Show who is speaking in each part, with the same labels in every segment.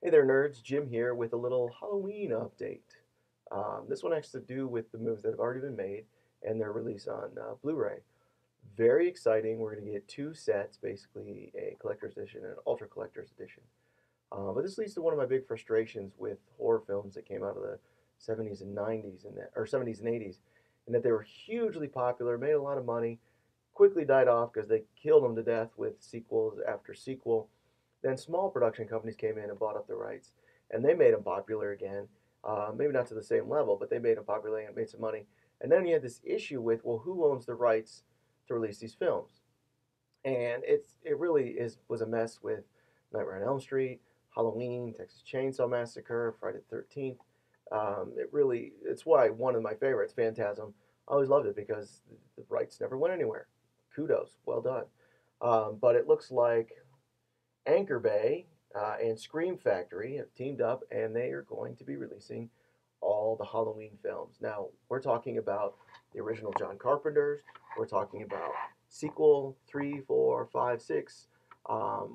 Speaker 1: Hey there, nerds. Jim here with a little Halloween update. This one has to do with the movies that have already been made and their release on Blu-ray. Very exciting. We're going to get two sets, basically a collector's edition and an ultra collector's edition. But this leads to one of my big frustrations with horror films that came out of the 70s and 90s or 70s and 80s, in that they were hugely popular, made a lot of money, quickly died off because they killed them to death with sequels after sequel. Then small production companies came in and bought up the rights, and they made them popular again. Maybe not to the same level, but they made them popular and made some money. And then you had this issue with, well, who owns the rights to release these films? And it really was a mess with Nightmare on Elm Street, Halloween, Texas Chainsaw Massacre, Friday the 13th. It's why one of my favorites, Phantasm. I always loved it because the rights never went anywhere. Kudos, well done. But it looks like Anchor Bay and Scream Factory have teamed up, and they are going to be releasing all the Halloween films. Now, we're talking about the original John Carpenter's. We're talking about sequel 3, 4, 5, 6.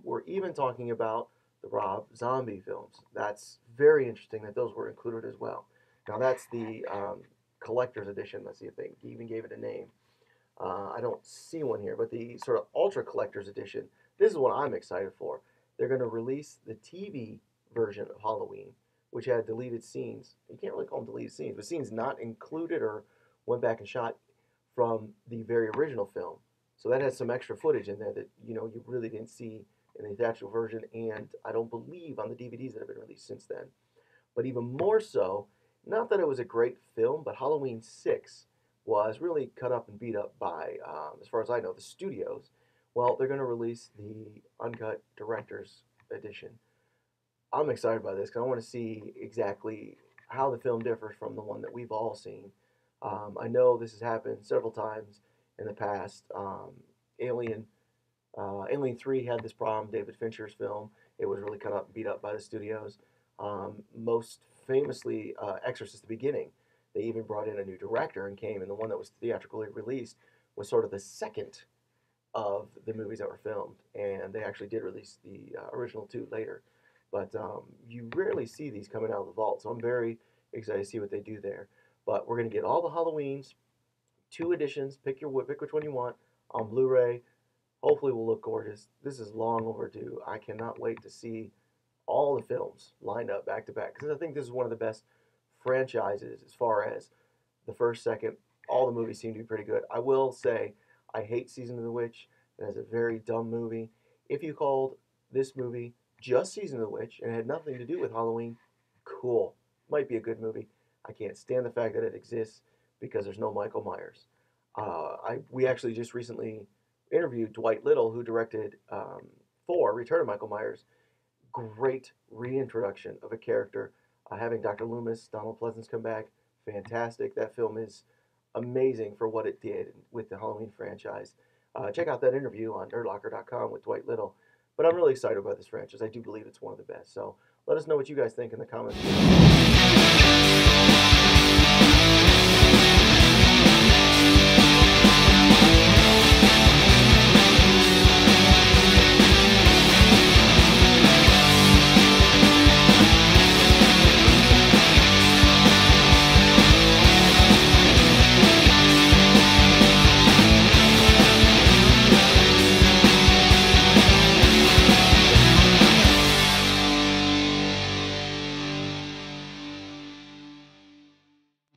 Speaker 1: We're even talking about the Rob Zombie films. That's very interesting that those were included as well. Now, that's the collector's edition. Let's see if they even gave it a name. I don't see one here, but the sort of ultra collector's edition, this is what I'm excited for. They're going to release the TV version of Halloween, which had deleted scenes. You can't really call them deleted scenes, but scenes not included or went back and shot from the very original film. So that has some extra footage in there that you really didn't see in the theatrical version, and I don't believe on the DVDs that have been released since then. But even more so, not that it was a great film, but Halloween 6 was really cut up and beat up by, as far as I know, the studios. Well, they're going to release the uncut director's edition. I'm excited by this because I want to see exactly how the film differs from the one that we've all seen. I know this has happened several times in the past. Alien 3 had this problem, David Fincher's film. It was really cut up and beat up by the studios. Most famously, Exorcist: The Beginning. They even brought in a new director and came, and the one that was theatrically released was sort of the second of the movies that were filmed, and they actually did release the original two later. But you rarely see these coming out of the vault, so I'm very excited to see what they do there. But we're going to get all the Halloweens, two editions, pick which one you want, on Blu-ray. Hopefully will look gorgeous. This is long overdue. I cannot wait to see all the films lined up back to back, because I think this is one of the best franchises as far as the first, second, all the movies seem to be pretty good. I will say, I hate Season of the Witch. It is a very dumb movie. If you called this movie just Season of the Witch and it had nothing to do with Halloween, cool. Might be a good movie. I can't stand the fact that it exists because there's no Michael Myers. We actually just recently interviewed Dwight Little, who directed for Return of Michael Myers. Great reintroduction of a character. Having Dr. Loomis, Donald Pleasance come back, fantastic. That film is amazing for what it did with the Halloween franchise. Check out that interview on Nerdlocker.com with Dwight Little. But I'm really excited about this franchise. I do believe it's one of the best. So let us know what you guys think in the comments.